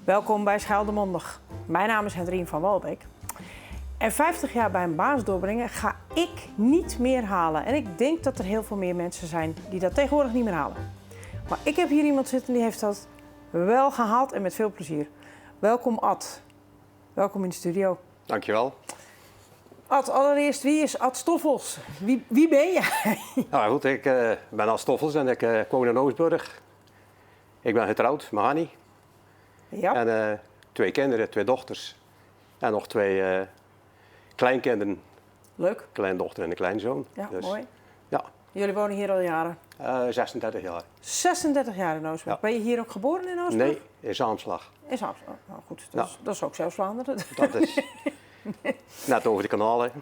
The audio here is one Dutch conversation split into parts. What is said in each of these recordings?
Welkom bij Schaaldemondig. Mijn naam is Hendrien van Walbeek. En 50 jaar bij een baas doorbrengen ga ik niet meer halen. En ik denk dat er heel veel meer mensen zijn die dat tegenwoordig niet meer halen. Maar ik heb hier iemand zitten die heeft dat wel gehaald en met veel plezier. Welkom Ad. Welkom in de studio. Dankjewel. Ad, allereerst, wie is Ad Stoffels? Wie ben jij? Nou goed, ik ben Ad Stoffels en ik woon in Oostburg. Ik ben getrouwd met Hanny. Ja. En 2 kinderen, 2 dochters. En nog 2 kleinkinderen. Leuk. Kleindochter en een kleinzoon. Ja, Dus, mooi. Ja, Jullie wonen hier al jaren. 36 jaar. 36 jaar in Oostburg. Ja. Ben je hier ook geboren in Oostburg? Nee, in Zaamslag. In Amsterdam. Nou goed, Ja. dat is ook Zeeuws-Vlaanderen. Dat is net over de kanalen.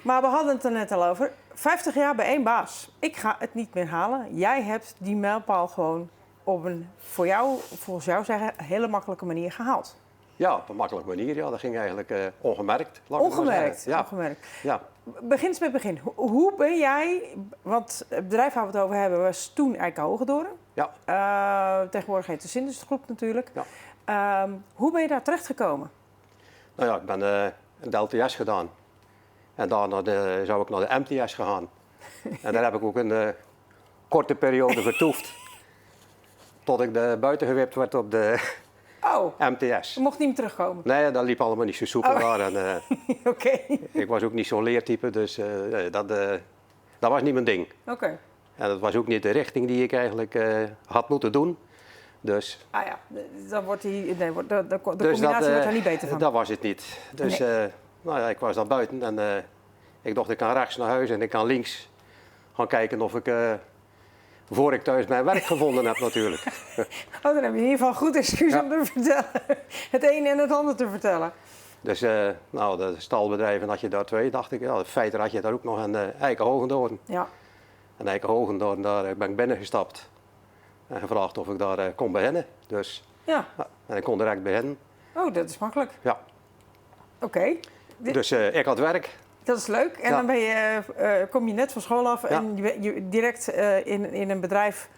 Maar we hadden het er net al over. 50 jaar bij één baas. Ik ga het niet meer halen. Jij hebt die mijlpaal gewoon op een, volgens jou zeggen, hele makkelijke manier gehaald. Ja, op een makkelijke manier. Ja, dat ging eigenlijk ongemerkt. laat ik maar Ongemerkt. zeggen. Ja, Ongemerkt. ja. Begin eens met het begin. Hoe ben jij, want het bedrijf waar we het over hebben was toen Eiken-Hogendoorn. Ja. Tegenwoordig heet de Sindusgroep natuurlijk. Ja. Hoe ben je daar terecht gekomen? Nou ja, ik ben de LTS gedaan. En daarna zou ik naar de MTS gaan. En daar heb ik ook een korte periode vertoefd. Tot ik buiten gewipt werd op de Oh, MTS. je mocht niet meer terugkomen. Nee, dat liep allemaal niet zo soepel daar. En, Oké. ik was ook niet zo'n leertype, dus dat was niet mijn ding. Oké. En dat was ook niet de richting die ik eigenlijk had moeten doen. Dus, Ah ja, dan wordt de combinatie wordt er niet beter van. Dat was het niet. Dus nou ja, ik was dan buiten en ik dacht ik kan rechts naar huis en ik kan links gaan kijken of ik, voor ik thuis mijn werk gevonden heb natuurlijk. Oh, dan heb je in ieder geval goed excuus om te vertellen. Het een en het ander te vertellen. Dus nou, de stalbedrijven had je daar 2, dacht ik. Ja, in feite had je daar ook nog een Eiken-Hogendoorn. Ja. En Eiken-Hogendoorn, daar ben ik binnengestapt. En gevraagd of ik daar kon beginnen. Dus, Ja. en ik kon direct beginnen. Oh, dat is makkelijk. Ja. Oké. Dus ik had werk. Dat is leuk. En Ja. dan kom je net van school af en je direct in een bedrijf.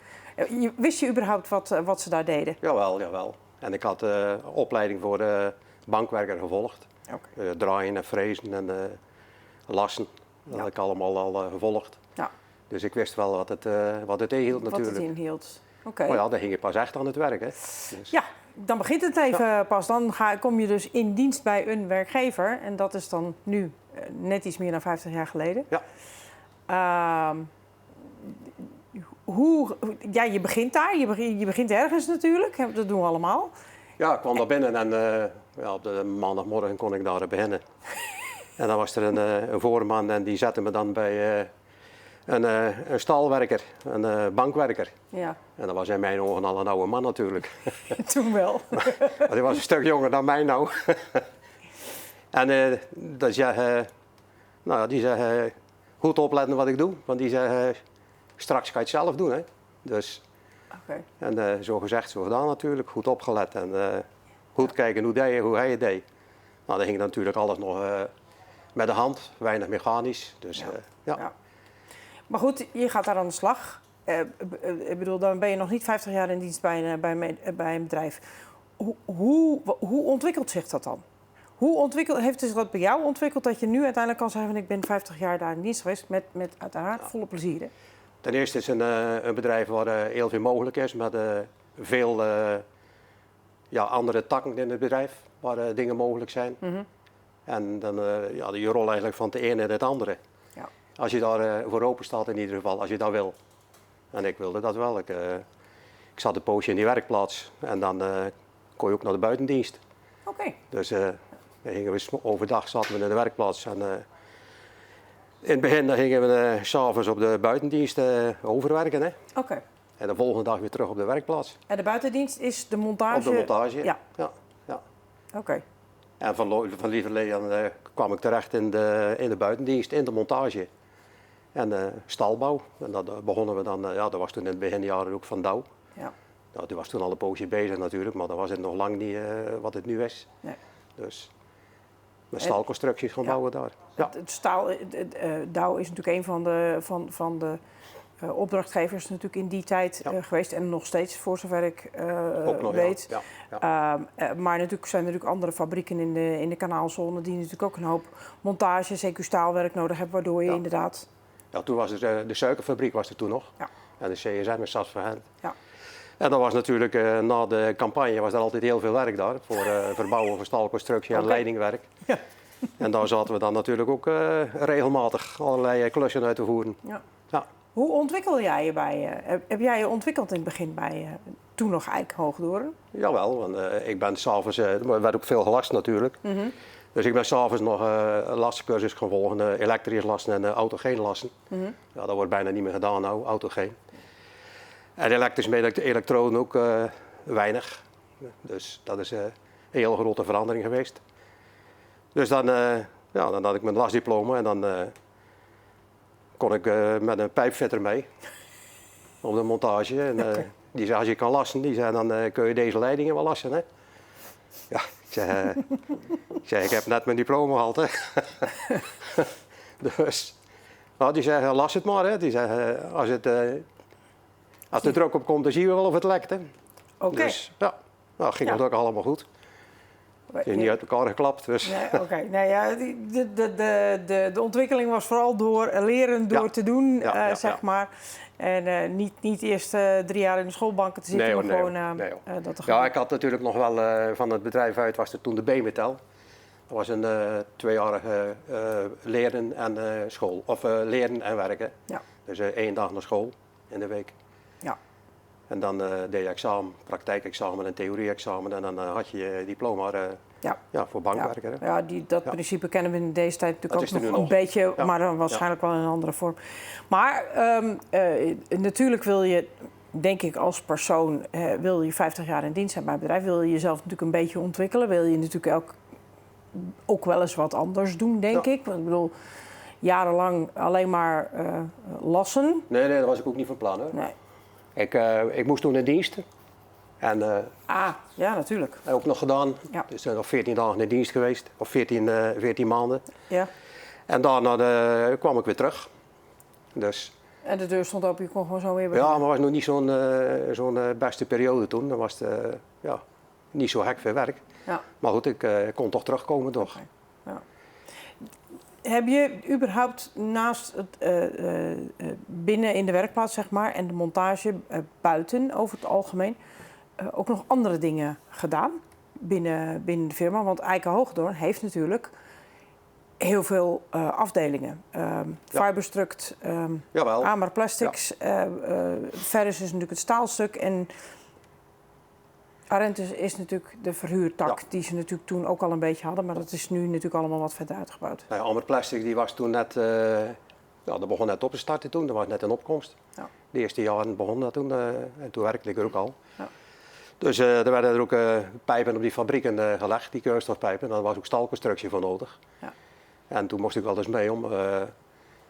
Wist je überhaupt wat ze daar deden? Jawel, jawel. En ik had opleiding voor bankwerker gevolgd. Oké. Draaien en frezen en lassen. Dat had ik allemaal al gevolgd. Ja. Dus ik wist wel wat het inhield Wat natuurlijk. het inhield. Oké. Maar ja, dan ging je pas echt aan het werk. Hè. Dus, Ja, dan begint het even pas. Dan kom je dus in dienst bij een werkgever. En dat is dan nu net iets meer dan 50 jaar geleden. Ja. Je begint daar. Je begint ergens natuurlijk. Dat doen we allemaal. Ja, ik kwam daar binnen en ja, op de maandagmorgen kon ik daar beginnen. En dan was er een voorman en die zette me dan bij een stalwerker, een bankwerker. Ja, En dat was in mijn ogen al een oude man natuurlijk. toen wel. Maar die was een stuk jonger dan mij nou. En dat die zei, goed opletten wat ik doe. Want die zei, straks ga je het zelf doen. Hè. Dus, Oké. en zo gezegd, zo gedaan natuurlijk. Goed opgelet en goed kijken hoe hij het deed. Nou, dan ging natuurlijk alles nog met de hand, weinig mechanisch. Dus, ja. Ja. Maar goed, je gaat daar aan de slag. Ik bedoel, dan ben je nog niet 50 jaar in dienst bij een bedrijf. Hoe ontwikkelt zich dat dan? Heeft zich dat bij jou ontwikkeld dat je nu uiteindelijk kan zeggen van ik ben 50 jaar daar in dienst geweest met uiteraard volle plezier? Hè? Ten eerste is een bedrijf waar heel veel mogelijk is met veel andere takken in het bedrijf waar dingen mogelijk zijn. Mm-hmm. En dan je rol eigenlijk van het ene en het andere. Ja. Als je daar voor open staat in ieder geval, als je dat wil. En ik wilde dat wel. Ik zat een poosje in die werkplaats en dan kon je ook naar de buitendienst. Oké. Dus overdag zaten we in de werkplaats en in het begin dan gingen we 's avonds op de buitendienst overwerken. Hè? Oké. En de volgende dag weer terug op de werkplaats. En de buitendienst is de montage? Op de montage, Ja. ja. Oké. En van lieverlee kwam ik terecht in de buitendienst, in de montage. En stalbouw. En dat begonnen we dan, dat was toen in het beginjaren ook van Douw. Ja. Nou, die was toen al een poosje bezig natuurlijk, maar dat was het nog lang niet wat het nu is. Nee. Dus met staalconstructies gaan bouwen daar. Ja. Het staal, Douw is natuurlijk een van de opdrachtgevers natuurlijk in die tijd geweest. En nog steeds, voor zover ik Ook nog, weet. Ja. Maar natuurlijk zijn er natuurlijk andere fabrieken in de kanaalzone die natuurlijk ook een hoop montage, CQ staalwerk nodig hebben, waardoor je inderdaad... Ja, toen was de suikerfabriek was er toen nog. Ja. En de CSM is Sas Verhent. Ja. En dat was natuurlijk, na de campagne was er altijd heel veel werk daar. Voor verbouwen van stalconstructie en leidingwerk. Ja. En daar zaten we dan natuurlijk ook regelmatig allerlei klussen uit te voeren. Ja. Ja. Hoe ontwikkel jij je heb jij je ontwikkeld in het begin bij toen nog Eik Hoogdoorn? Jawel, want ik ben s'avonds, er werd ook veel gelast natuurlijk. Mm-hmm. Dus ik ben s'avonds nog lastcursus gaan volgen, elektrisch lassen en autogeen lassen. Mm-hmm. Ja, dat wordt bijna niet meer gedaan nou, autogeen. En elektrisch met elektroden ook weinig. Dus dat is een hele grote verandering geweest. Dus dan had ik mijn lastdiploma en dan kon ik met een pijpfitter mee op de montage. En, die zei, als je kan lassen, die zei, dan kun je deze leidingen wel lassen. Hè? Ja, ik zei, ik heb net mijn diploma gehaald. Hè? Dus nou, die zei, las het maar. Hè? Die zei, als de druk op komt, dan zien we wel of het lekt. Hè? Oké. Dus ja, nou, ging het ook allemaal goed. Het is niet uit elkaar geklapt. Dus. Nee, oké. Nou ja, de ontwikkeling was vooral door leren, door te doen, zeg maar. En niet eerst 3 jaar in de schoolbanken te zitten, maar gewoon dat te gaan. Ja, ik had natuurlijk nog wel van het bedrijf uit, was er toen de B-metal. Dat was een 2-jarige leren en school, of leren en werken. Ja. Dus 1 dag naar school in de week. Ja. En dan deed je examen, praktijkexamen en theorie-examen. En dan had je je diploma voor bankwerker. Hè? Ja, dat principe kennen we in deze tijd natuurlijk ook nog een beetje, maar dan waarschijnlijk wel in een andere vorm. Maar natuurlijk wil je, denk ik als persoon, wil je 50 jaar in dienst zijn bij een bedrijf, wil je jezelf natuurlijk een beetje ontwikkelen. Wil je natuurlijk ook wel eens wat anders doen, denk ik. Want ik bedoel, jarenlang alleen maar lassen. Nee, dat was ik ook niet van plan. Hè? Nee. Ik moest toen in dienst. En, ja, natuurlijk. Heb ik ook nog gedaan. Ja. Dus nog 14 dagen in dienst geweest. Of 14 maanden. Ja. En daarna kwam ik weer terug. Dus, en de deur stond open, je kon gewoon zo weer beginnen. Ja, maar het was nog niet zo'n beste periode toen. Dan was het niet zo hek veel werk. Ja. Maar goed, ik kon toch terugkomen toch. Okay. Ja. Heb je überhaupt naast het binnen in de werkplaats, zeg maar, en de montage buiten over het algemeen, ook nog andere dingen gedaan binnen de firma? Want Eike Hoogdoorn heeft natuurlijk heel veel afdelingen. Fiberstruct, Amar Plastics, Ferrous is natuurlijk het staalstuk en Arentus is natuurlijk de verhuurtak die ze natuurlijk toen ook al een beetje hadden, maar dat is nu natuurlijk allemaal wat verder uitgebouwd. Ja, Amar Plastics die was toen net, dat begon net op te starten toen, dat was net een opkomst. Ja. De eerste jaren begon dat toen en toen werkte ik er ook al. Ja. Dus er werden er ook pijpen op die fabrieken gelegd, die keurstofpijpen, daar was ook staalconstructie voor nodig. Ja. En toen moest ik wel eens mee om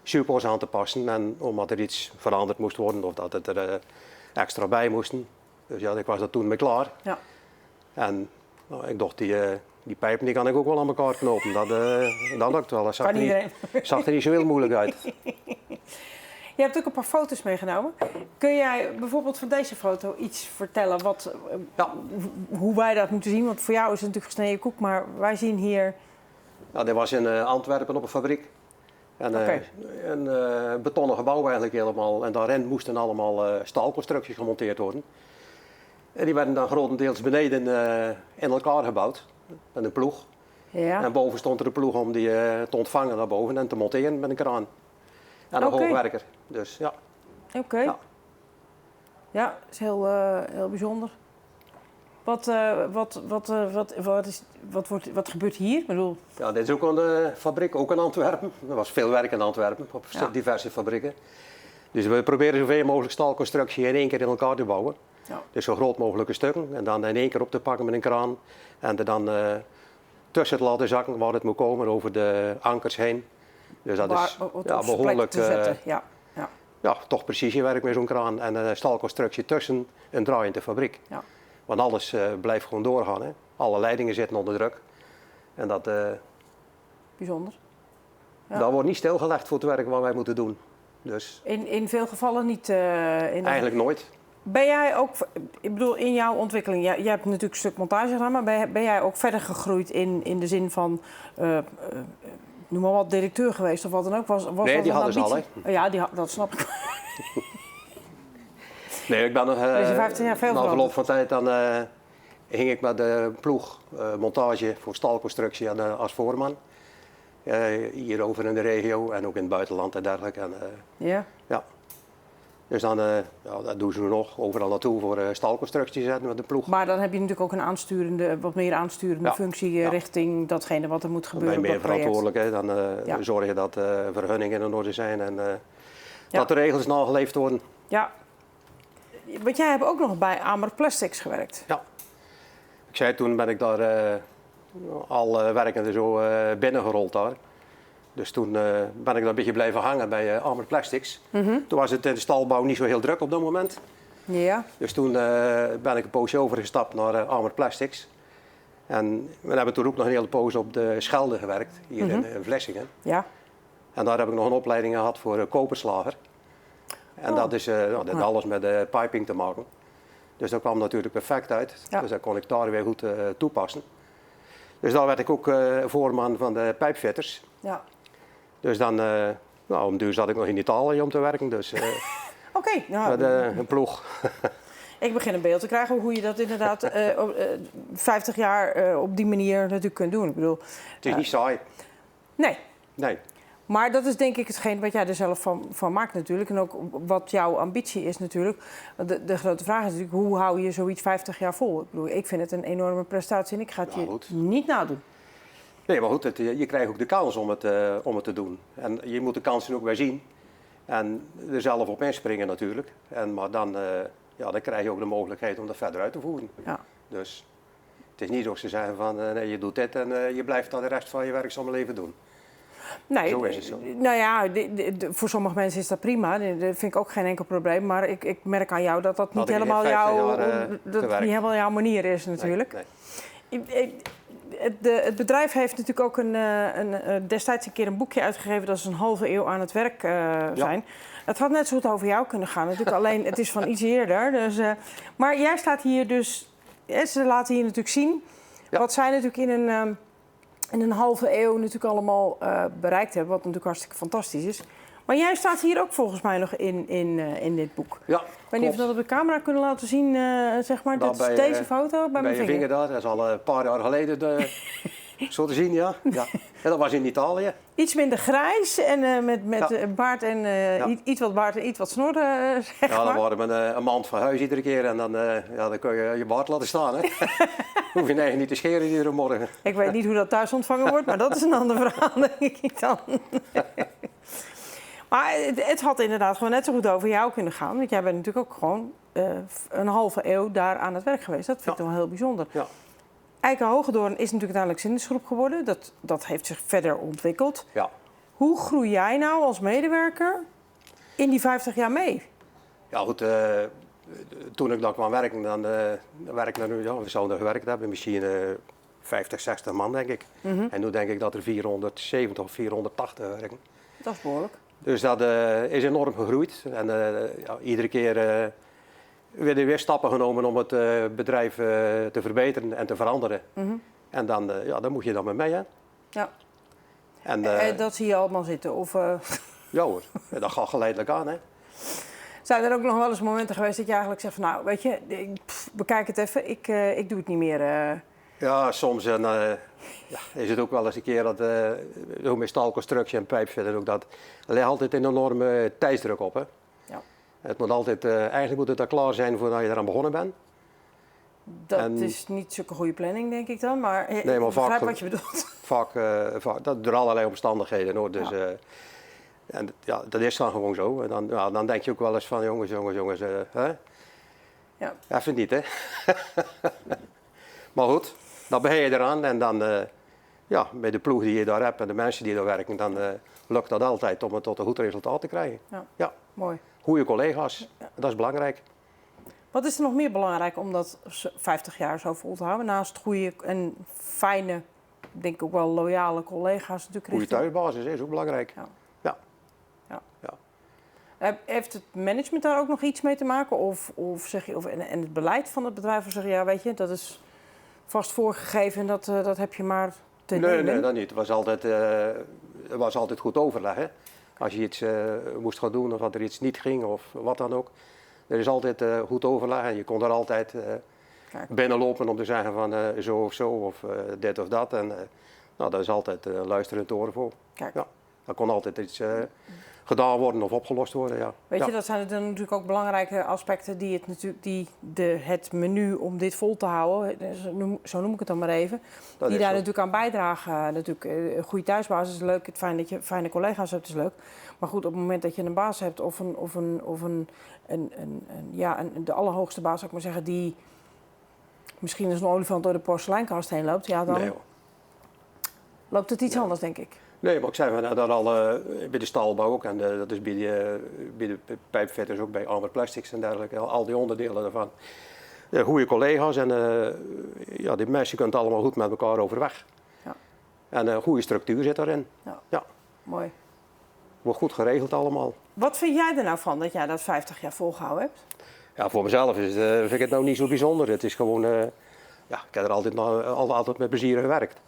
supports aan te passen en omdat er iets veranderd moest worden of dat het er extra bij moesten. Dus ja, ik was er toen mee klaar. Ja. En ik dacht, die pijpen die kan ik ook wel aan elkaar knopen. Dat lukt wel. Dat zag er niet zo heel moeilijk uit. Je hebt ook een paar foto's meegenomen. Kun jij bijvoorbeeld van deze foto iets vertellen hoe wij dat moeten zien? Want voor jou is het natuurlijk gesneden koek, maar wij zien hier... Ja, dit was in Antwerpen op een fabriek. En, een betonnen gebouw eigenlijk helemaal. En daarin moesten allemaal staalconstructies gemonteerd worden. En die werden dan grotendeels beneden in elkaar gebouwd. Met een ploeg. Ja. En boven stond er een ploeg om die te ontvangen naar boven en te monteren met een kraan. En een hoogwerker. Dus ja. Oké. Ja, dat is heel bijzonder. Wat gebeurt hier? Ik bedoel... Ja, dit is ook een fabriek, ook in Antwerpen. Er was veel werk in Antwerpen, op diverse fabrieken. Dus we proberen zoveel mogelijk staalconstructie in 1 keer in elkaar te bouwen. Ja. Dus zo groot mogelijke stukken. En dan in 1 keer op te pakken met een kraan. En er dan tussen te laten zakken waar het moet komen, over de ankers heen. Dus dat is behoorlijk... toch precisiewerk met zo'n kraan. En staalconstructie tussen een draaiende fabriek. Ja. Want alles blijft gewoon doorgaan. Hè. Alle leidingen zitten onder druk. En dat... Bijzonder. Ja. Dat wordt niet stilgelegd voor het werk wat wij moeten doen. Dus In veel gevallen niet. eigenlijk nooit. Ben jij ook, ik bedoel, in jouw ontwikkeling, jij hebt natuurlijk een stuk montage gedaan, maar ben jij ook verder gegroeid in de zin van, noem maar wat, directeur geweest of wat dan ook? Was Nee, dat die een hadden ze al, ambitie? Ja, dat snap ik. Nee, ik ben nog... Dus je 15 jaar veel na veranderd. verloop van tijd dan hing ik met de ploeg montage voor stalconstructie als voorman. Hier over in de regio en ook in het buitenland en dergelijke. En, Ja. ja. Dus dan, dat doen ze nu nog, overal naartoe voor stalconstructie zetten met de ploeg. Maar dan heb je natuurlijk ook een wat meer aansturende Ja. functie Ja. richting datgene wat er moet Dan ben gebeuren je op meer dat project. verantwoordelijk. Dan Ja. zorg je dat vergunningen in orde zijn en Ja. dat de regels nageleefd worden. Ja. Want jij hebt ook nog bij Amer Plastics gewerkt. Ja. Ik zei toen ben ik daar al werkende zo binnengerold daar. Dus toen ben ik daar een beetje blijven hangen bij Amer Plastics. Toen was het in de stalbouw niet zo heel druk op dat moment. Ja. Dus toen ben ik een poosje overgestapt naar Amer Plastics. En we hebben toen ook nog een hele poos op de Schelde gewerkt, hier in Vlissingen. Ja. En daar heb ik nog een opleiding gehad voor koperslager. En dat is dat had alles met piping te maken. Dus dat kwam natuurlijk perfect uit. Ja. Dus dat kon ik daar weer goed toepassen. Dus daar werd ik ook voorman van de pijpfitters. Ja. Dus dan, om de duur zat ik nog in Italië om te werken. Dus Oké. Nou, met een ploeg. ik begin een beeld te krijgen hoe je dat inderdaad 50 jaar op die manier natuurlijk kunt doen. Ik bedoel, Het is niet saai. nee. Nee. Maar dat is denk ik hetgeen wat jij er zelf van maakt natuurlijk. En ook wat jouw ambitie is natuurlijk. De grote vraag is natuurlijk, hoe hou je zoiets 50 jaar vol? Ik bedoel, ik vind het een enorme prestatie en ik ga het Ja, je goed. niet nadoen. Nee, maar goed, je krijgt ook de kans om het te doen. En je moet de kansen ook weer zien. En er zelf op inspringen natuurlijk. Maar dan, dan krijg je ook de mogelijkheid om dat verder uit te voeren. Ja. Dus het is niet zo ze zeggen van nee, je doet dit en je blijft dan de rest van je werkzame leven doen. Nee, Zo is het zo. Nou ja, voor sommige mensen is dat prima. Dat vind ik ook geen enkel probleem. Maar ik merk aan jou dat niet ik heb helemaal 50 jouw, jaar, dat gewerkt. niet helemaal jouw manier is natuurlijk. Nee. Het bedrijf heeft natuurlijk ook destijds een keer een boekje uitgegeven. Dat is een halve eeuw aan het werk zijn. Het had net zo goed over jou kunnen gaan. Natuurlijk, alleen het is van iets eerder. Dus, maar jij staat hier dus. Ze laten hier natuurlijk zien wat zij natuurlijk in een halve eeuw natuurlijk allemaal bereikt hebben. Wat natuurlijk hartstikke fantastisch is. Maar jij staat hier ook volgens mij nog in dit boek. Ja, Ik weet niet of we dat op de camera kunnen laten zien, zeg maar. Dat is deze foto bij mijn je vinger daar. Dat is al een paar jaar geleden zo te zien, ja. Ja. En dat was in Italië. Iets minder grijs en met baard en iets wat baard en iets wat snor, zeg Ja, maar. dan waren we een maand van huis iedere keer en dan kun je je baard laten staan. Hè. Hoef je eigen niet te scheren iedere morgen. Ik weet niet hoe dat thuis ontvangen wordt, maar dat is een ander verhaal, denk ik dan. Maar het had inderdaad gewoon net zo goed over jou kunnen gaan. Want jij bent natuurlijk ook gewoon een halve eeuw daar aan het werk geweest. Dat vind ik toch wel heel bijzonder. Ja. Eiken-Hogendoorn is natuurlijk uiteindelijk zendingsgroep geworden. Dat heeft zich verder ontwikkeld. Ja. Hoe groei jij nou als medewerker in die 50 jaar mee? Ja, goed. Toen ik daar kwam werken, dan werk ik nu, we zouden gewerkt hebben, misschien 50, 60 man, denk ik. En nu denk ik dat er 470 of 480 werken. Dat is behoorlijk. Dus dat is enorm gegroeid. En iedere keer werden weer stappen genomen om het bedrijf te verbeteren en te veranderen. En dan moet je dan met mee, hè. Ja. En, Dat zie je allemaal zitten? Of, ja hoor, dat gaat geleidelijk aan, hè. zijn er ook nog wel eens momenten geweest dat je eigenlijk zegt van nou, weet je, bekijk het even, ik doe het niet meer. Ja, soms is het ook wel eens een keer dat ook met staalconstructie en pijpfitten ook dat. Er ligt altijd een enorme tijdsdruk op, hè. Ja. Het moet altijd, eigenlijk moet het al klaar zijn voordat je eraan begonnen bent. Dat is niet zulke goede planning, denk ik dan, maar ik maar begrijp vaak, wat je bedoelt. Vaak, dat door allerlei omstandigheden hoor. Dus, en dat is dan gewoon zo. En dan denk je ook wel eens van jongens, hè? Ja. Even niet, hè. Maar goed, dan begin je eraan en dan, met de ploeg die je daar hebt en de mensen die daar werken, dan lukt dat altijd om het tot een goed resultaat te krijgen. Ja. Mooi. Goede collega's, dat is belangrijk. Wat is er nog meer belangrijk om dat 50 jaar zo vol te houden? Naast goede en fijne, denk ik ook wel loyale collega's natuurlijk. Goede thuisbasis is ook belangrijk. Ja. Ja. Ja. Ja. Heeft het management daar ook nog iets mee te maken? Of zeg je, en het beleid van het bedrijf? Of zeg je, ja, weet je, dat is vast voorgegeven en dat heb je maar te nemen? Nee, dat niet. Het was altijd goed overleg. Hè? Als je iets moest gaan doen of dat er iets niet ging of wat dan ook. Er is altijd goed overleg en je kon er altijd binnenlopen om te zeggen van zo of zo of dit of dat. En nou, daar is altijd luisterend oor voor. Kijk. Ja, er kon altijd iets gedaan worden of opgelost worden. Ja. Weet je, dat zijn dan natuurlijk ook belangrijke aspecten het menu om dit vol te houden, zo noem ik het dan maar even, die daar natuurlijk aan bijdragen. Natuurlijk, een goede thuisbasis is leuk, het fijn dat je fijne collega's hebt is leuk. Maar goed, op het moment dat je een baas hebt of de allerhoogste baas, zou ik maar zeggen, die misschien als een olifant door de porseleinkast heen loopt, ja, dan loopt het iets anders, denk ik. Nee, maar ik zei dat al bij de stalbouw ook en dat is bij de pijpfitters ook bij Armor Plastics en dergelijke, al die onderdelen daarvan. Goede collega's en die mensen kunnen het allemaal goed met elkaar overweg. Ja. En een goede structuur zit daarin. Ja. Mooi. Wordt goed geregeld allemaal. Wat vind jij er nou van dat jij dat 50 jaar volgehouden hebt? Ja, voor mezelf vind ik het nou niet zo bijzonder. Het is gewoon, ik heb er altijd met plezier gewerkt.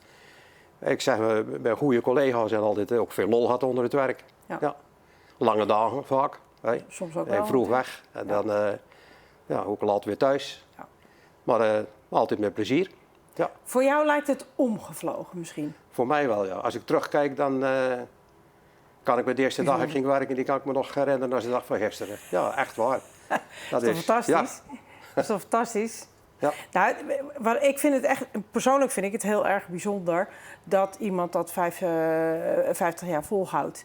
Ik zeg, bij goede collega's en altijd ook veel lol had onder het werk. Ja. Lange dagen vaak. Soms ook wel. Vroeg weg en dan ook laat weer thuis. Ja. Maar altijd met plezier. Ja. Voor jou lijkt het omgevlogen misschien? Voor mij wel, ja. Als ik terugkijk, dan kan ik me de eerste dag dat ik ging werken, die kan ik me nog herinneren als de dag van gisteren. Ja, echt waar. Dat is toch fantastisch? Ja. Dat is toch fantastisch? Ja. Nou, ik vind het echt, persoonlijk vind ik het heel erg bijzonder dat iemand dat 50 jaar volhoudt.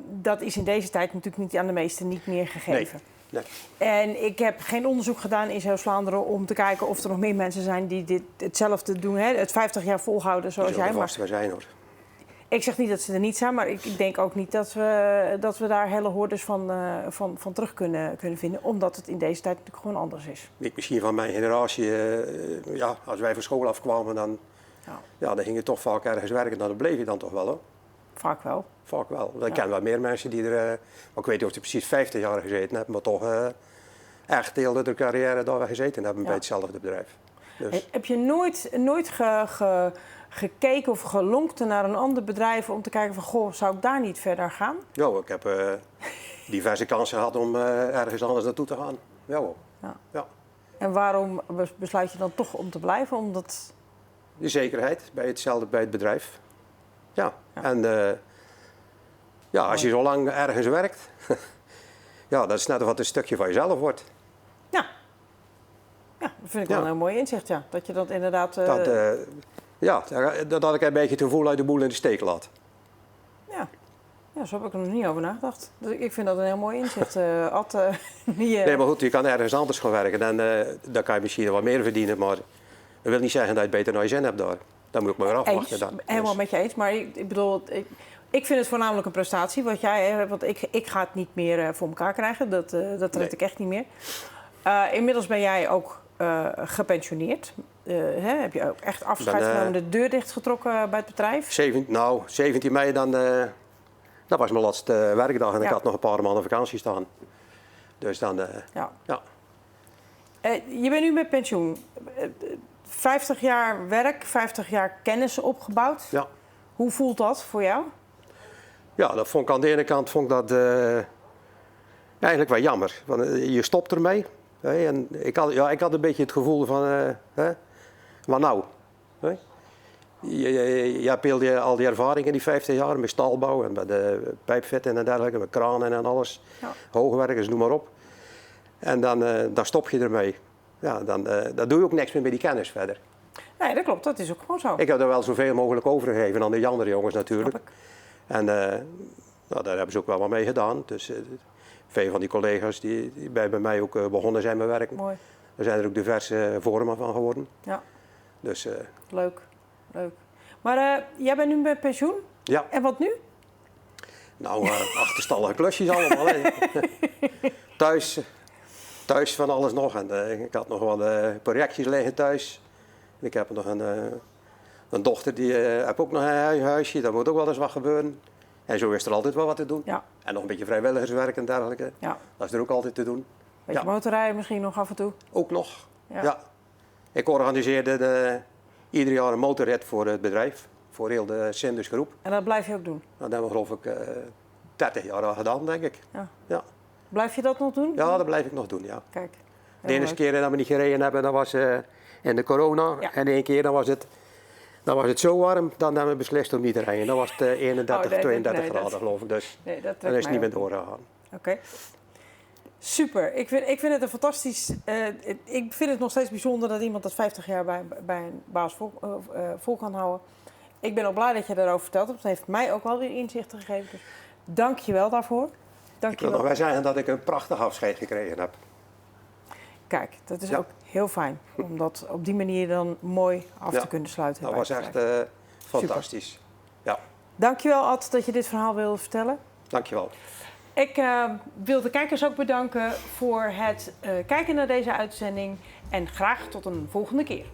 Dat is in deze tijd natuurlijk niet aan de meesten niet meer gegeven. Nee. En ik heb geen onderzoek gedaan in Zeeuws-Vlaanderen om te kijken of er nog meer mensen zijn die hetzelfde doen. Hè? Het 50 jaar volhouden zoals jij. Maar we zijn hoor. Ik zeg niet dat ze er niet zijn, maar ik denk ook niet dat we daar hele hordes van terug kunnen vinden. Omdat het in deze tijd natuurlijk gewoon anders is. Misschien van mijn generatie, als wij van school afkwamen, dan ging je toch vaak ergens werken. Dan bleef je dan toch wel hoor. Vaak wel. Vaak wel. Ik ken wel meer mensen die er, ik weet niet of ze precies 50 jaar gezeten hebben, maar toch echt deel de carrière daar gezeten hebben bij hetzelfde bedrijf. Dus. Heb je nooit gekeken of gelonkt naar een ander bedrijf om te kijken van, goh, zou ik daar niet verder gaan? Ja, ik heb diverse kansen gehad om ergens anders naartoe te gaan. Ja. En waarom besluit je dan toch om te blijven? Omdat... De zekerheid bij het bedrijf. Ja. En als je zo lang ergens werkt, dat is net of het een stukje van jezelf wordt. Ja, dat vind ik wel een heel mooi inzicht, ja. Dat je dat inderdaad... dat ik een beetje het gevoel uit de boel in de steek laat. Ja, zo heb ik er nog niet over nagedacht. Dus ik vind dat een heel mooi inzicht. Ad, Nee, maar goed, je kan ergens anders gaan werken en dan kan je misschien wat meer verdienen, maar dat wil niet zeggen dat je het beter naar je zin hebt daar. Dan moet ik maar afwachten. Dan. Helemaal met je eens, maar ik bedoel... Ik vind het voornamelijk een prestatie, want ik ga het niet meer voor elkaar krijgen. Dat red ik echt niet meer. Inmiddels ben jij ook gepensioneerd. Heb je ook echt afscheid genomen, de deur dichtgetrokken bij het bedrijf? 17 mei, dat was mijn laatste werkdag en ik had nog een paar maanden vakantie staan. Dus dan, je bent nu met pensioen. 50 jaar werk, 50 jaar kennis opgebouwd. Ja. Hoe voelt dat voor jou? Ja, dat vond ik aan de ene kant eigenlijk wel jammer. Want, je stopt ermee. En ik had een beetje het gevoel van, wat nou? Je hebt al die ervaring in die 50 jaar met stalbouw en met de pijpfitten en dergelijke, met kranen en alles. Ja. Hoogwerkers, noem maar op. En dan stop je ermee. Ja, dan doe je ook niks meer met die kennis verder. Nee, dat klopt. Dat is ook gewoon zo. Ik heb er wel zoveel mogelijk overgegeven aan de andere jongens natuurlijk. En daar hebben ze ook wel wat mee gedaan. Dus veel van die collega's die bij mij ook begonnen zijn met werken. Mooi. Er zijn er ook diverse vormen van geworden. Ja. Dus, leuk. Maar jij bent nu met pensioen? Ja. En wat nu? Nou, achterstallige klusjes allemaal. Thuis van alles nog. En ik had nog wat projectjes liggen thuis. Ik heb nog een dochter die heb ook nog een huisje. Daar moet ook wel eens wat gebeuren. En zo is er altijd wel wat te doen. Ja. En nog een beetje vrijwilligerswerk en dergelijke. Ja. Dat is er ook altijd te doen. Beetje motorrijden misschien nog af en toe. Ook nog. Ja. Ja. Ik organiseerde ieder jaar een motorrit voor het bedrijf. Voor heel de Sindusgroep. En dat blijf je ook doen? Dat hebben we geloof ik 30 jaar al gedaan, denk ik. Ja. Ja. Blijf je dat nog doen? Ja, dat blijf ik nog doen, ja. Kijk. De ene keer dat we niet gereden hebben, dat was in de corona. Ja. En de ene keer dan was het zo warm, dan hebben we beslist om niet te rijden. Dan was het 31, 32 graden geloof ik. Dus nee, dat dan is het niet meer doorgegaan. Oké. Super. Ik vind het een fantastisch... ik vind het nog steeds bijzonder dat iemand dat 50 jaar bij een baas vol kan houden. Ik ben ook blij dat je daarover verteld hebt. Het heeft mij ook wel weer inzichten gegeven. Dus dank je wel daarvoor. Dank Ik je wil nog wel. wel zeggen dat ik een prachtig afscheid gekregen heb. Kijk, dat is Ja. ook heel fijn. Om dat op die manier dan mooi af Ja, te kunnen sluiten. Dat bij was het echt bedrijf. fantastisch. Ja, Dank je wel, Ad, dat je dit verhaal wilde vertellen. dankjewel. Ik wil de kijkers ook bedanken voor het kijken naar deze uitzending. En graag tot een volgende keer.